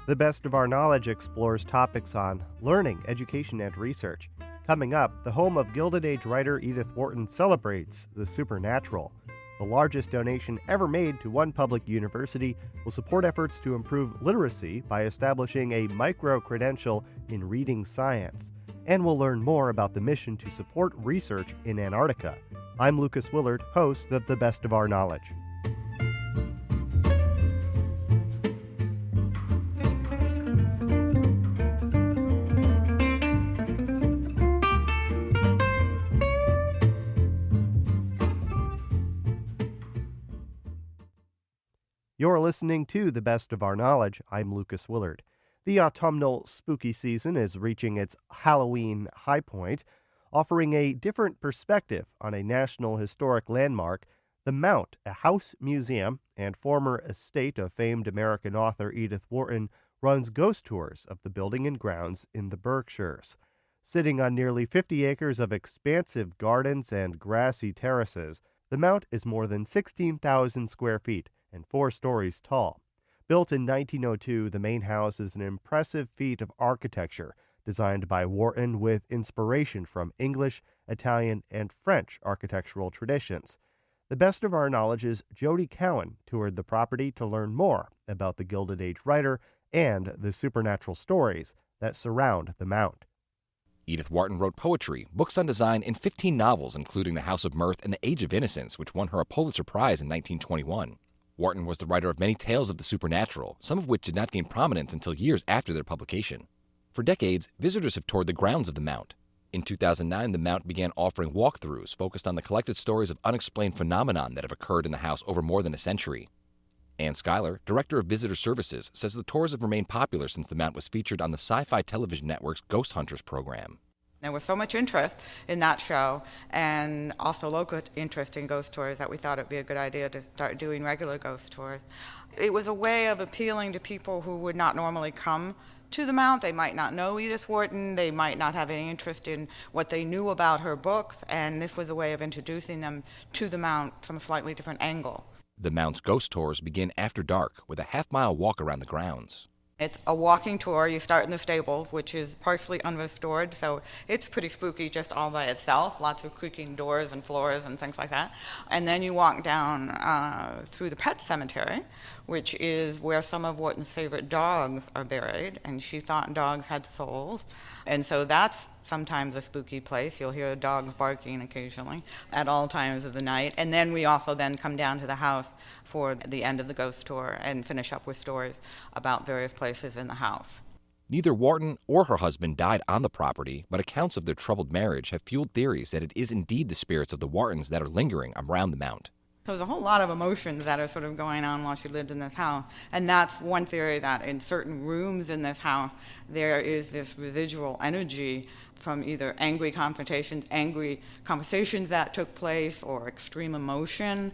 The Best of Our Knowledge explores topics on learning, education, and research. Coming up, the home of Gilded Age writer Edith Wharton celebrates the supernatural. The largest donation ever made to one public university will support efforts to improve literacy by establishing a micro-credential in reading science. And we'll learn more about the mission to support research in Antarctica. I'm Lucas Willard, host of The Best of Our Knowledge. You're listening to The Best of Our Knowledge. I'm Lucas Willard. The autumnal spooky season is reaching its Halloween high point, offering a different perspective on a National Historic Landmark. The Mount, a house museum and former estate of famed American author Edith Wharton, runs ghost tours of the building and grounds in the Berkshires. Sitting on nearly 50 acres of expansive gardens and grassy terraces, the Mount is more than 16,000 square feet and 4 stories tall. Built in 1902, the main house is an impressive feat of architecture designed by Wharton with inspiration from English, Italian, and French architectural traditions. The Best of Our Knowledge's Jody Cowan toured the property to learn more about the Gilded Age writer and the supernatural stories that surround the Mount. Edith Wharton wrote poetry, books on design, and 15 novels, including The House of Mirth and The Age of Innocence, which won her a Pulitzer Prize in 1921. Wharton was the writer of many tales of the supernatural, some of which did not gain prominence until years after their publication. For decades, visitors have toured the grounds of the Mount. In 2009, the Mount began offering walkthroughs focused on the collected stories of unexplained phenomenon that have occurred in the house over more than a century. Ann Schuyler, director of Visitor Services, says the tours have remained popular since the Mount was featured on the Sci-Fi Television Network's Ghost Hunters program. There was so much interest in that show and also local interest in ghost tours that we thought it would be a good idea to start doing regular ghost tours. It was a way of appealing to people who would not normally come to the Mount. They might not know Edith Wharton, they might not have any interest in what they knew about her books, and this was a way of introducing them to the Mount from a slightly different angle. The Mount's ghost tours begin after dark with a half-mile walk around the grounds. It's a walking tour. You start in the stables, which is partially unrestored, so it's pretty spooky just all by itself. Lots of creaking doors and floors and things like that. And then you walk down through the pet cemetery, which is where some of Wharton's favorite dogs are buried, and she thought dogs had souls. And so that's sometimes a spooky place. You'll hear dogs barking occasionally at all times of the night. And then we also then come down to the house for the end of the ghost tour and finish up with stories about various places in the house. Neither Wharton or her husband died on the property, but accounts of their troubled marriage have fueled theories that it is indeed the spirits of the Whartons that are lingering around the Mount. There's a whole lot of emotions that are sort of going on while she lived in this house. And that's one theory, that in certain rooms in this house, there is this residual energy from either angry confrontations, angry conversations that took place, or extreme emotion.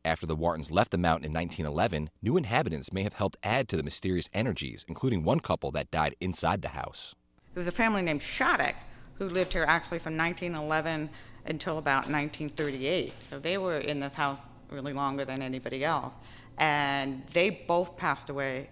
After the Whartons left the Mount in 1911, new inhabitants may have helped add to the mysterious energies, including one couple that died inside the house. There was a family named Shattuck who lived here actually from 1911 until about 1938. So they were in this house really longer than anybody else. And they both passed away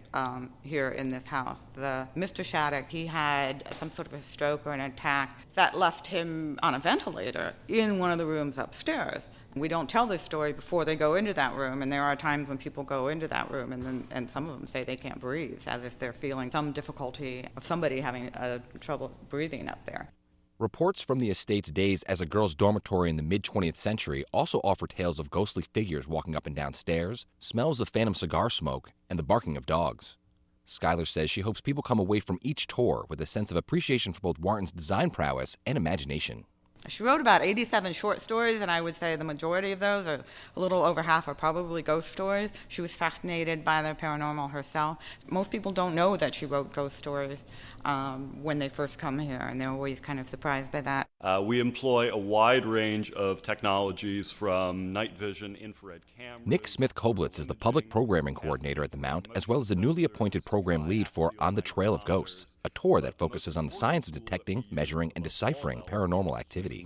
here in this house. Mr. Shattuck, he had some sort of a stroke or an attack that left him on a ventilator in one of the rooms upstairs. We don't tell this story before they go into that room, and there are times when people go into that room and some of them say they can't breathe, as if they're feeling some difficulty of somebody having trouble breathing up there. Reports from the estate's days as a girls' dormitory in the mid-20th century also offer tales of ghostly figures walking up and down stairs, smells of phantom cigar smoke, and the barking of dogs. Schuyler says she hopes people come away from each tour with a sense of appreciation for both Wharton's design prowess and imagination. She wrote about 87 short stories, and I would say the majority of those, or a little over half, are probably ghost stories. She was fascinated by the paranormal herself. Most people don't know that she wrote ghost stories when they first come here, and they're always kind of surprised by that. We employ a wide range of technologies from night vision, infrared cameras. Nick Smith-Koblitz is the public programming coordinator at the Mount, as well as the newly appointed program lead for On the Trail of Ghosts, a a tour that focuses on the science of detecting, measuring, and deciphering paranormal activity.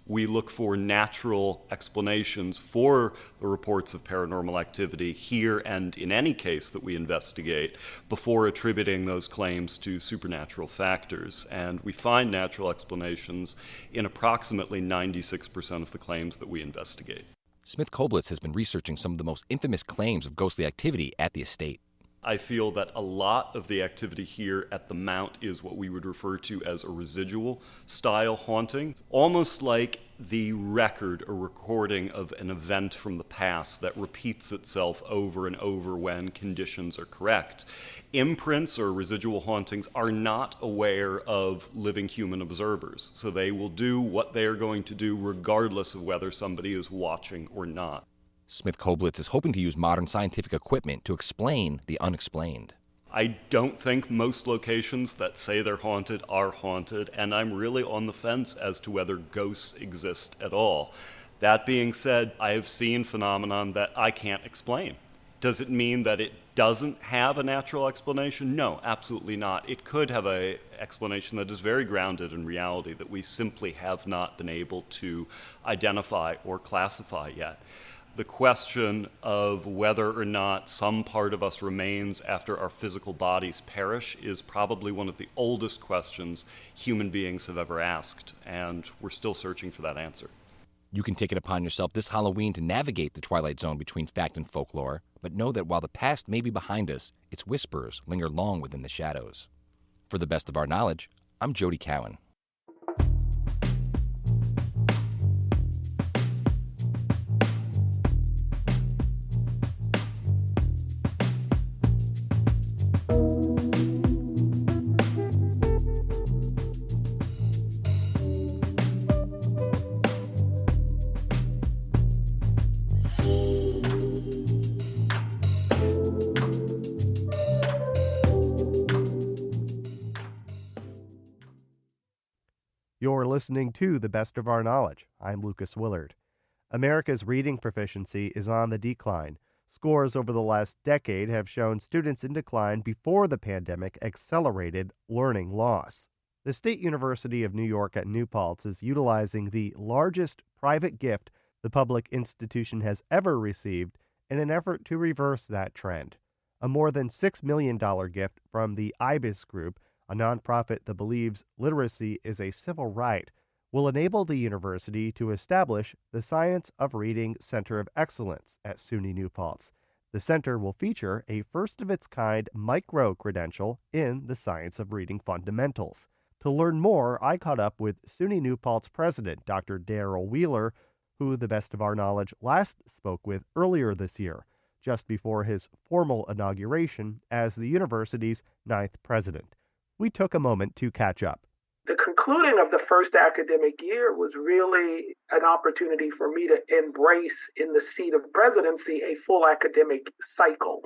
We look for natural explanations for the reports of paranormal activity here and in any case that we investigate before attributing those claims to supernatural factors. And we find natural explanations in approximately 96% of the claims that we investigate. Smith Koblitz has been researching some of the most infamous claims of ghostly activity at the estate. I feel that a lot of the activity here at the Mount is what we would refer to as a residual style haunting, almost like the record or recording of an event from the past that repeats itself over and over when conditions are correct. Imprints or residual hauntings are not aware of living human observers, so they will do what they are going to do regardless of whether somebody is watching or not. Smith Koblitz is hoping to use modern scientific equipment to explain the unexplained. I don't think most locations that say they're haunted are haunted, and I'm really on the fence as to whether ghosts exist at all. That being said, I have seen phenomenon that I can't explain. Does it mean that it doesn't have a natural explanation? No, absolutely not. It could have an explanation that is very grounded in reality that we simply have not been able to identify or classify yet. The question of whether or not some part of us remains after our physical bodies perish is probably one of the oldest questions human beings have ever asked, and we're still searching for that answer. You can take it upon yourself this Halloween to navigate the twilight zone between fact and folklore, but know that while the past may be behind us, its whispers linger long within the shadows. For the best of our knowledge, I'm Jody Cowan. You're listening to The Best of Our Knowledge. I'm Lucas Willard. America's reading proficiency is on the decline. Scores over the last decade have shown students in decline before the pandemic accelerated learning loss. The State University of New York at New Paltz is utilizing the largest private gift the public institution has ever received in an effort to reverse that trend. A more than $6 million gift from the IBIS Group, a nonprofit that believes literacy is a civil right, will enable the university to establish the Science of Reading Center of Excellence at SUNY New Paltz. The center will feature a first-of-its-kind micro-credential in the science of reading fundamentals. To learn more, I caught up with SUNY New Paltz president, Dr. Daryl Wheeler, who The Best of Our Knowledge last spoke with earlier this year, just before his formal inauguration as the university's 9th president. We took a moment to catch up. The concluding of the first academic year was really an opportunity for me to embrace in the seat of presidency a full academic cycle.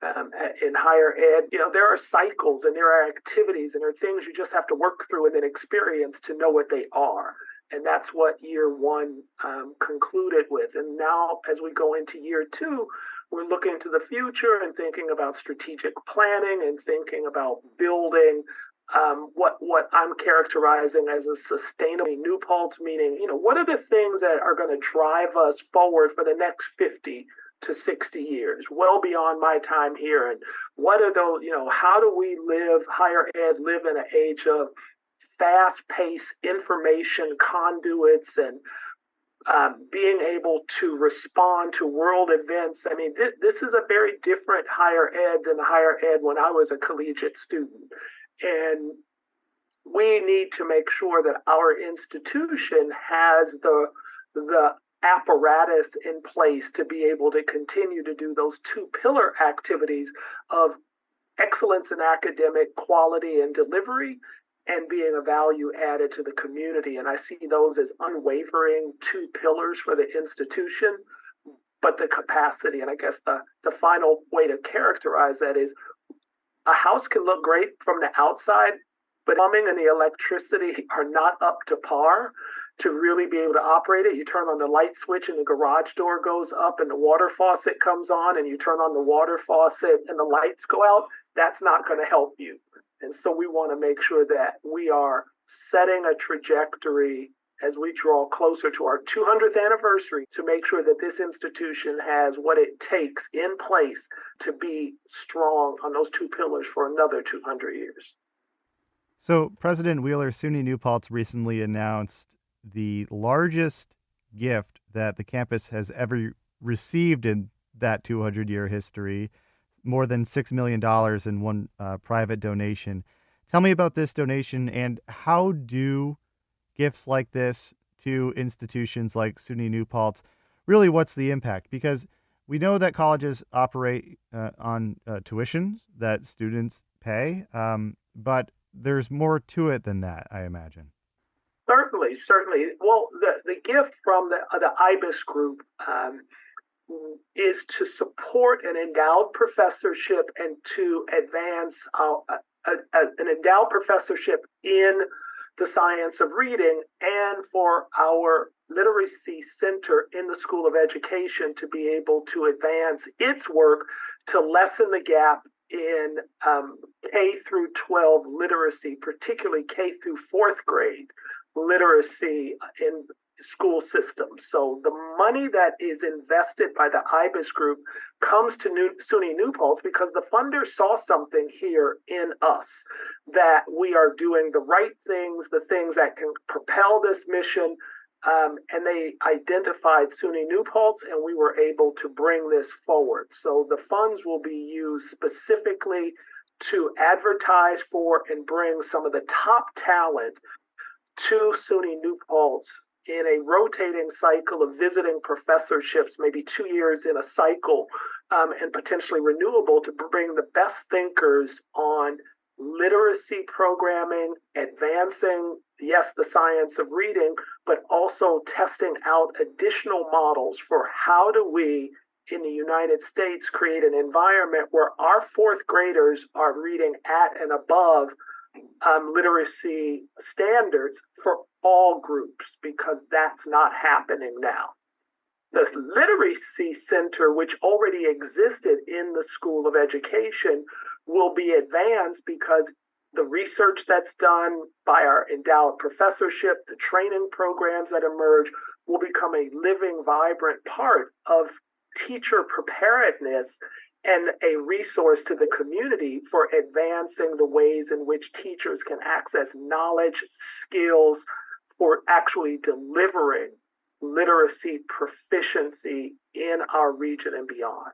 In higher ed, there are cycles and there are activities and there are things you just have to work through and then experience to know what they are. And that's what year one concluded with. And now as we go into year two, we're looking to the future and thinking about strategic planning and thinking about building what I'm characterizing as a sustainable New Paltz, meaning, what are the things that are going to drive us forward for the next 50 to 60 years, well beyond my time here? And what are those, how do we higher ed live in an age of fast-paced information conduits and being able to respond to world events? I mean, this is a very different higher ed than the higher ed when I was a collegiate student. And we need to make sure that our institution has the apparatus in place to be able to continue to do those two pillar activities of excellence in academic quality and delivery and being a value added to the community. And I see those as unwavering two pillars for the institution, but the capacity, and I guess the final way to characterize that is a house can look great from the outside, but plumbing and the electricity are not up to par to really be able to operate it. You turn on the light switch and the garage door goes up and the water faucet comes on, and you turn on the water faucet and the lights go out. That's not going to help you. And so we want to make sure that we are setting a trajectory as we draw closer to our 200th anniversary to make sure that this institution has what it takes in place to be strong on those two pillars for another 200 years. So President Wheeler, SUNY New Paltz recently announced the largest gift that the campus has ever received in that 200-year history, more than $6 million in one private donation. Tell me about this donation, and how do gifts like this to institutions like SUNY New Paltz, really what's the impact? Because we know that colleges operate on tuitions that students pay, but there's more to it than that, I imagine. Certainly. Well, the gift from the IBIS group is to support an endowed professorship and to advance an endowed professorship in the science of reading, and for our literacy center in the School of Education to be able to advance its work to lessen the gap in K through 12 literacy, particularly K through fourth grade literacy in school systems. So the money that is invested by the IBIS group comes to SUNY New Paltz because the funders saw something here in us, that we are doing the right things, the things that can propel this mission, and they identified SUNY New Paltz, and we were able to bring this forward. So the funds will be used specifically to advertise for and bring some of the top talent to SUNY New Paltz in a rotating cycle of visiting professorships, maybe 2 years in a cycle, and potentially renewable, to bring the best thinkers on literacy programming, advancing, yes, the science of reading, but also testing out additional models for how do we, in the United States, create an environment where our fourth graders are reading at and above literacy standards for all groups, because that's not happening now. The Literacy Center, which already existed in the School of Education, will be advanced because the research that's done by our endowed professorship, the training programs that emerge, will become a living, vibrant part of teacher preparedness and a resource to the community for advancing the ways in which teachers can access knowledge, skills for actually delivering literacy proficiency in our region and beyond.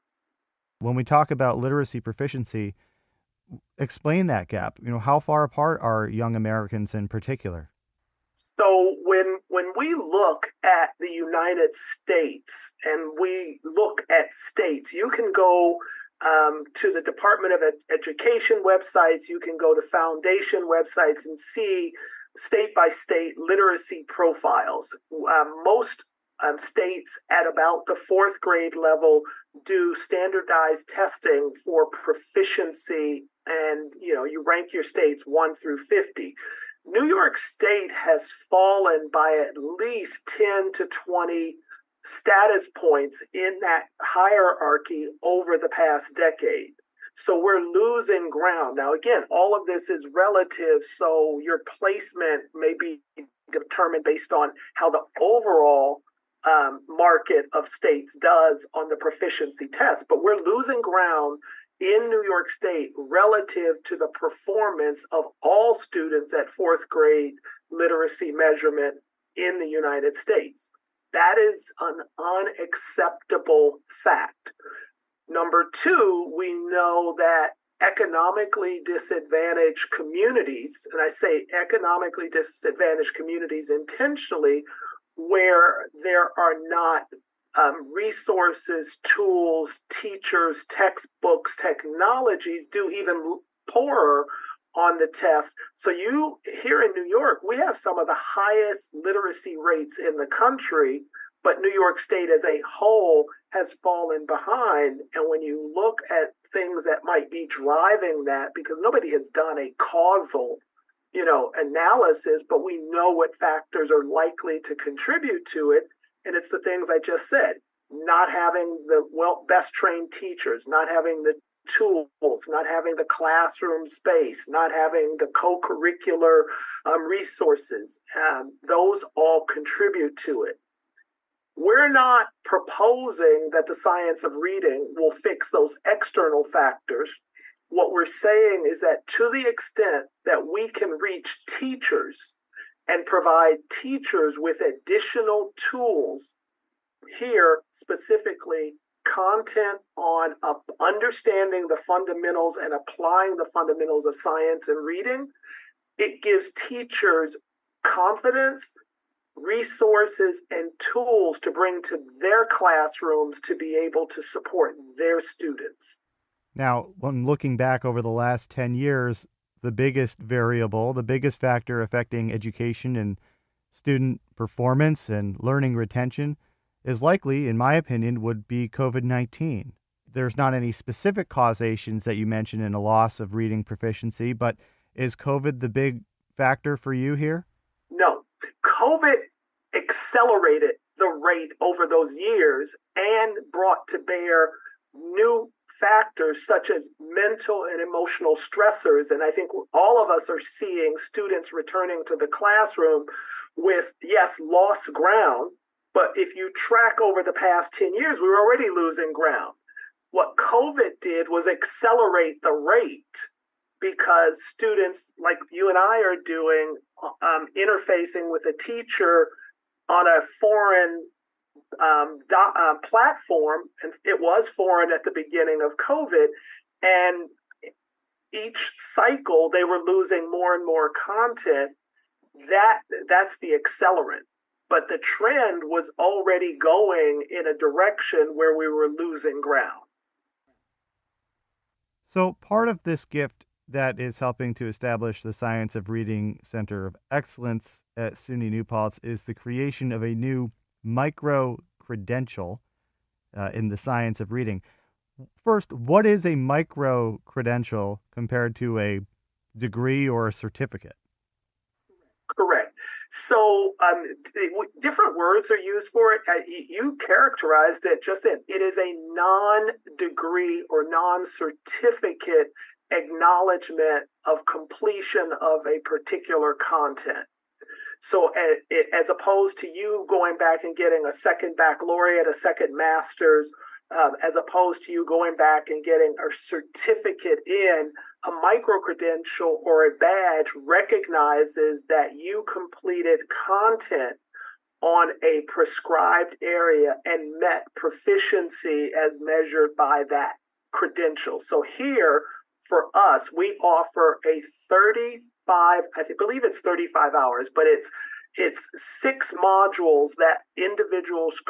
When we talk about literacy proficiency, explain that gap. How far apart are young Americans in particular? So when we look at the United States and we look at states, you can go to the Department of Education websites, you can go to foundation websites and see state-by-state literacy profiles. Most states at about the fourth grade level do standardized testing for proficiency, and you rank your states 1 through 50. New York State has fallen by at least 10 to 20 status points in that hierarchy over the past decade. So we're losing ground. Now, again, all of this is relative, so your placement may be determined based on how the overall market of states does on the proficiency test. But we're losing ground in New York State relative to the performance of all students at fourth grade literacy measurement in the United States. That is an unacceptable fact. Number two, we know that economically disadvantaged communities, and I say economically disadvantaged communities intentionally, where there are not resources, tools, teachers, textbooks, technologies, do even poorer on the test. So here in New York, we have some of the highest literacy rates in the country, but New York State as a whole has fallen behind. And when you look at things that might be driving that, because nobody has done a causal analysis, but we know what factors are likely to contribute to it. And it's the things I just said: not having the best trained teachers, not having the tools, not having the classroom space, not having the co-curricular resources, those all contribute to it. We're not proposing that the science of reading will fix those external factors. What we're saying is that to the extent that we can reach teachers and provide teachers with additional tools, here specifically content on understanding the fundamentals and applying the fundamentals of science and reading, it gives teachers confidence, resources, and tools to bring to their classrooms to be able to support their students. Now, when looking back over the last 10 years, the biggest variable, the biggest factor affecting education and student performance and learning retention is likely, in my opinion, would be COVID-19. There's not any specific causations that you mentioned in a loss of reading proficiency, but is COVID the big factor for you here? No. COVID accelerated the rate over those years and brought to bear new factors such as mental and emotional stressors. And I think all of us are seeing students returning to the classroom with, yes, lost ground. But if you track over the past 10 years, we were already losing ground. What COVID did was accelerate the rate because students like you and I are doing, interfacing with a teacher on a foreign platform, and it was foreign at the beginning of COVID, and each cycle they were losing more and more content. That's the accelerant. But the trend was already going in a direction where we were losing ground. So part of this gift that is helping to establish the Science of Reading Center of Excellence at SUNY New Paltz is the creation of a new micro-credential in the science of reading. First, what is a micro-credential compared to a degree or a certificate? Correct. So different words are used for it. You characterized it just then. It is a non-degree or non-certificate acknowledgement of completion of a particular content. So as opposed to you going back and getting a second baccalaureate, a second master's, as opposed to you going back and getting a certificate in, a micro-credential or a badge recognizes that you completed content on a prescribed area and met proficiency as measured by that credential. So here, for us, we offer a 35, I believe it's 35 hours, but it's 6 modules that individuals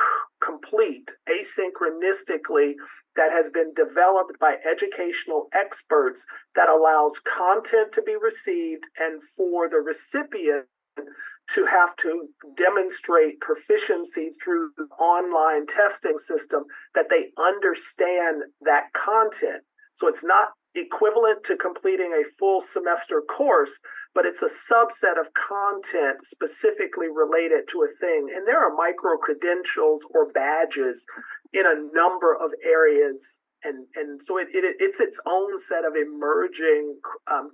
complete asynchronistically that has been developed by educational experts that allows content to be received and for the recipient to have to demonstrate proficiency through the online testing system that they understand that content. So it's not equivalent to completing a full semester course, but it's a subset of content specifically related to a thing. And there are micro-credentials or badges in a number of areas. And so it's its own set of emerging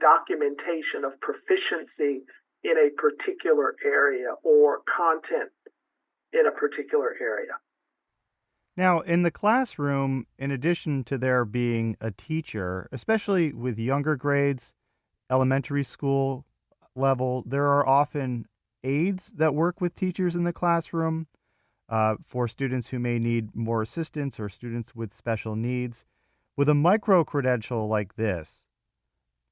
documentation of proficiency in a particular area or content in a particular area. Now, in the classroom, in addition to there being a teacher, especially with younger grades, elementary school level, there are often aides that work with teachers in the classroom for students who may need more assistance or students with special needs. With a micro-credential like this,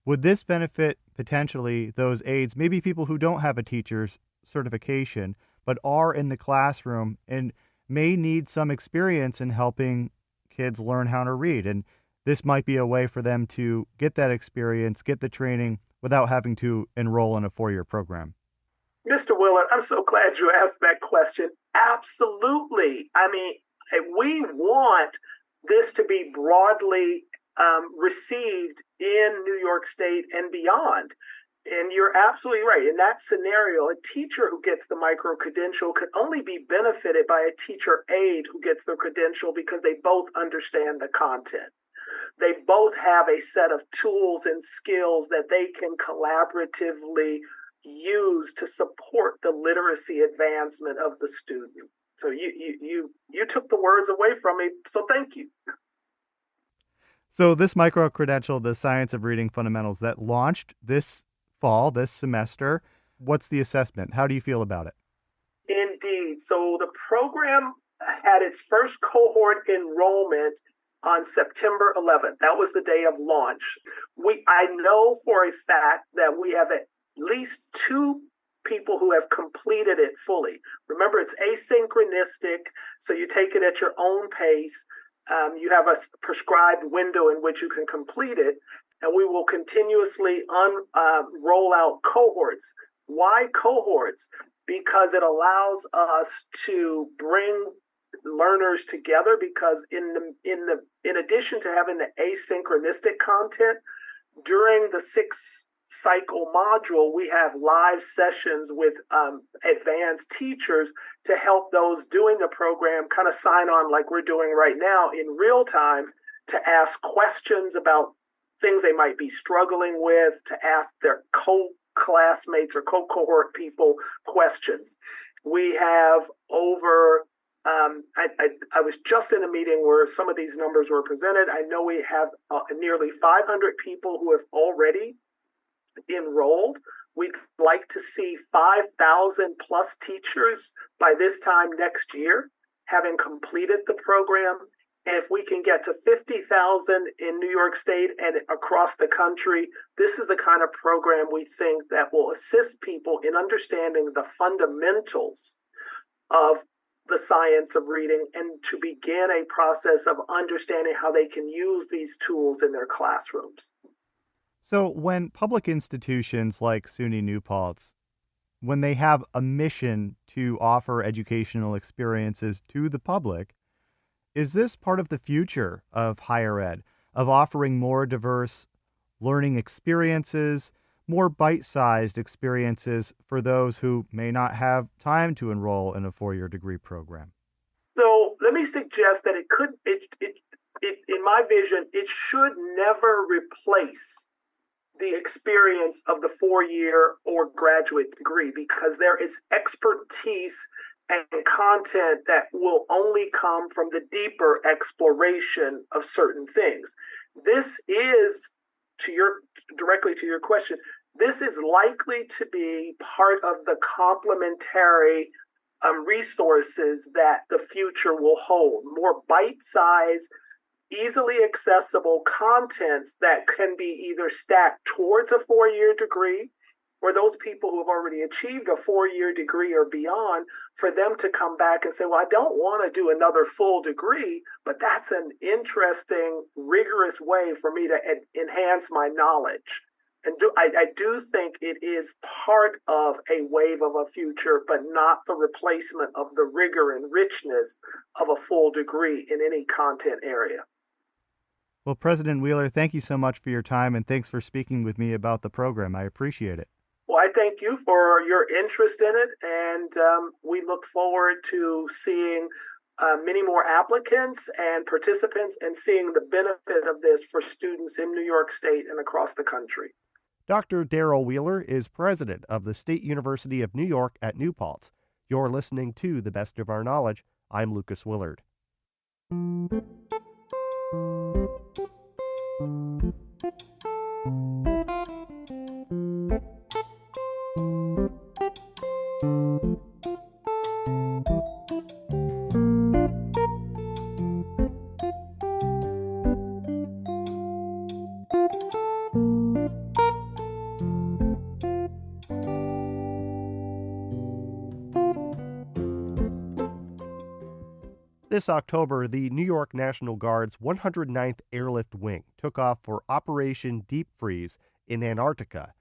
would this benefit potentially those aides, maybe people who don't have a teacher's certification, but are in the classroom and may need some experience in helping kids learn how to read? And this might be a way for them to get that experience, get the training without having to enroll in a 4-year program. Mr. Willard, I'm so glad you asked that question. Absolutely. I mean, we want this to be broadly received in New York State and beyond. And you're absolutely right. In that scenario, a teacher who gets the micro-credential could only be benefited by a teacher aide who gets the credential because they both understand the content. they both have a set of tools and skills that they can collaboratively use to support the literacy advancement of the student. So you took the words away from me, so thank you. So this micro-credential, the Science of Reading Fundamentals, that launched this fall, this semester, what's the assessment? How do you feel about it? Indeed. So the program had its first cohort enrollment on September 11th. That was the day of launch. I know for a fact that we have at least 2 people who have completed it fully. Remember, it's asynchronistic, so you take it at your own pace. You have a prescribed window in which you can complete it, and we will continuously roll out cohorts. Why cohorts? Because it allows us to bring learners together, because in addition to having the asynchronistic content, during the 6-cycle module, we have live sessions with advanced teachers to help those doing the program kind of sign on like we're doing right now in real time, to ask questions about things they might be struggling with, to ask their co-classmates or co-cohort people questions. We have over I was just in a meeting where some of these numbers were presented. I know we have nearly 500 people who have already enrolled. We'd like to see 5,000 plus teachers by this time next year having completed the program. And if we can get to 50,000 in New York State and across the country, this is the kind of program we think that will assist people in understanding the fundamentals of the science of reading and to begin a process of understanding how they can use these tools in their classrooms. So when public institutions like SUNY New Paltz, when they have a mission to offer educational experiences to the public, is this part of the future of higher ed, of offering more diverse learning experiences, more bite-sized experiences for those who may not have time to enroll in a 4-year degree program? So let me suggest that in my vision, it should never replace the experience of the 4-year or graduate degree, because there is expertise and content that will only come from the deeper exploration of certain things. This is, directly to your question, this is likely to be part of the complementary resources that the future will hold. More bite-sized, easily accessible contents that can be either stacked towards a 4-year degree, or those people who have already achieved a 4-year degree or beyond, for them to come back and say, well, I don't want to do another full degree, but that's an interesting, rigorous way for me to enhance my knowledge. And I do think it is part of a wave of a future, but not the replacement of the rigor and richness of a full degree in any content area. Well, President Wheeler, thank you so much for your time, and thanks for speaking with me about the program. I appreciate it. Well, I thank you for your interest in it, and we look forward to seeing many more applicants and participants and seeing the benefit of this for students in New York State and across the country. Dr. Daryl Wheeler is president of the State University of New York at New Paltz. You're listening to The Best of Our Knowledge. I'm Lucas Willard. This October, the New York National Guard's 109th Airlift Wing took off for Operation Deep Freeze in Antarctica.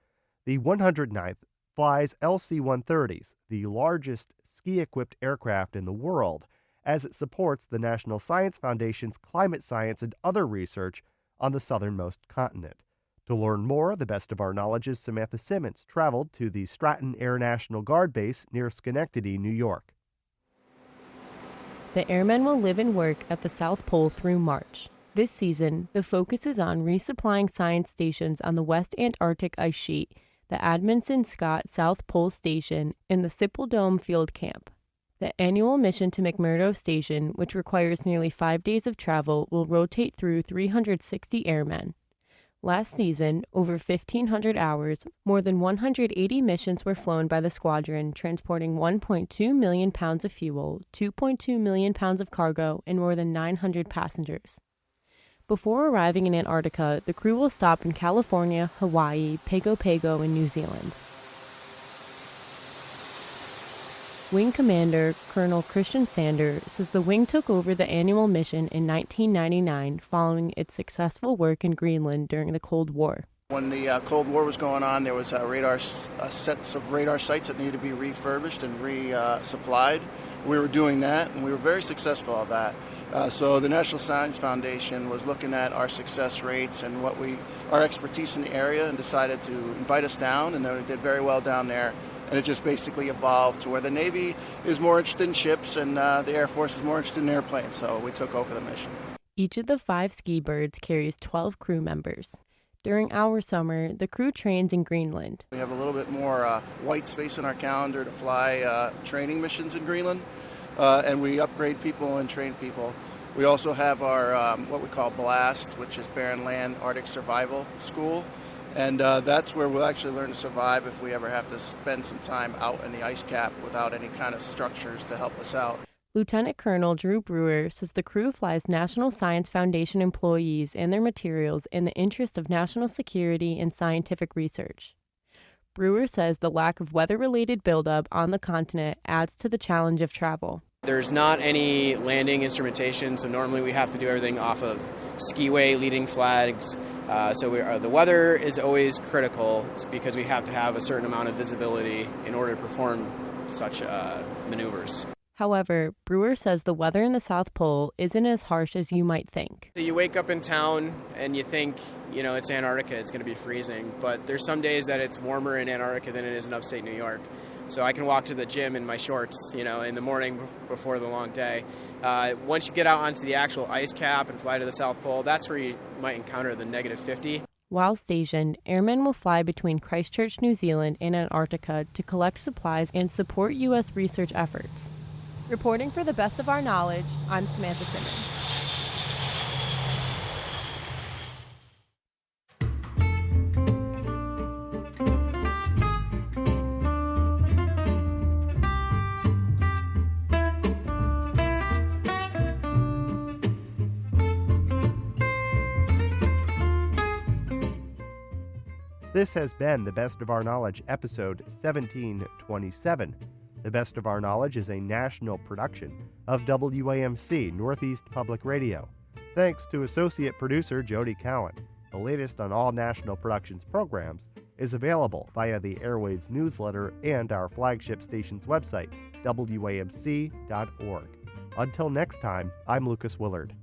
The 109th flies LC-130s, the largest ski-equipped aircraft in the world, as it supports the National Science Foundation's climate science and other research on the southernmost continent. To learn more, the Best of Our Knowledge's Samantha Simmons traveled to the Stratton Air National Guard Base near Schenectady, New York. The airmen will live and work at the South Pole through March. This season, the focus is on resupplying science stations on the West Antarctic ice sheet, the Amundsen Scott South Pole Station, and the Sippeldome Field Camp. The annual mission to McMurdo Station, which requires nearly 5 days of travel, will rotate through 360 airmen. Last season, over 1,500 hours, more than 180 missions were flown by the squadron, transporting 1.2 million pounds of fuel, 2.2 million pounds of cargo, and more than 900 passengers. Before arriving in Antarctica, the crew will stop in California, Hawaii, Pago Pago, and New Zealand. Wing Commander Colonel Christian Sander says the wing took over the annual mission in 1999 following its successful work in Greenland during the Cold War. When the Cold War was going on, there was sets of radar sites that needed to be refurbished and resupplied. We were doing that, and we were very successful at that. So the National Science Foundation was looking at our success rates and our expertise in the area, and decided to invite us down, and we did very well down there. And it just basically evolved to where the Navy is more interested in ships and the Air Force is more interested in airplanes. So we took over the mission. Each of the 5 ski birds carries 12 crew members. During our summer, the crew trains in Greenland. We have a little bit more white space in our calendar to fly training missions in Greenland, and we upgrade people and train people. We also have our what we call BLAST, which is Barren Land Arctic Survival School. And that's where we'll actually learn to survive if we ever have to spend some time out in the ice cap without any kind of structures to help us out. Lieutenant Colonel Drew Brewer says the crew flies National Science Foundation employees and their materials in the interest of national security and scientific research. Brewer says the lack of weather-related buildup on the continent adds to the challenge of travel. There's not any landing instrumentation, so normally we have to do everything off of skiway leading flags. The weather is always critical because we have to have a certain amount of visibility in order to perform such maneuvers. However, Brewer says the weather in the South Pole isn't as harsh as you might think. So you wake up in town and you think, it's Antarctica, it's going to be freezing. But there's some days that it's warmer in Antarctica than it is in upstate New York. So I can walk to the gym in my shorts, in the morning before the long day. Once you get out onto the actual ice cap and fly to the South Pole, that's where you might encounter the -50. While stationed, airmen will fly between Christchurch, New Zealand, and Antarctica to collect supplies and support U.S. research efforts. Reporting for the best of our knowledge, I'm Samantha Simmons. This has been The Best of Our Knowledge, episode 1727. The Best of Our Knowledge is a national production of WAMC, Northeast Public Radio. Thanks to associate producer Jody Cowan. The latest on all National Productions programs is available via the Airwaves newsletter and our flagship station's website, WAMC.org. Until next time, I'm Lucas Willard.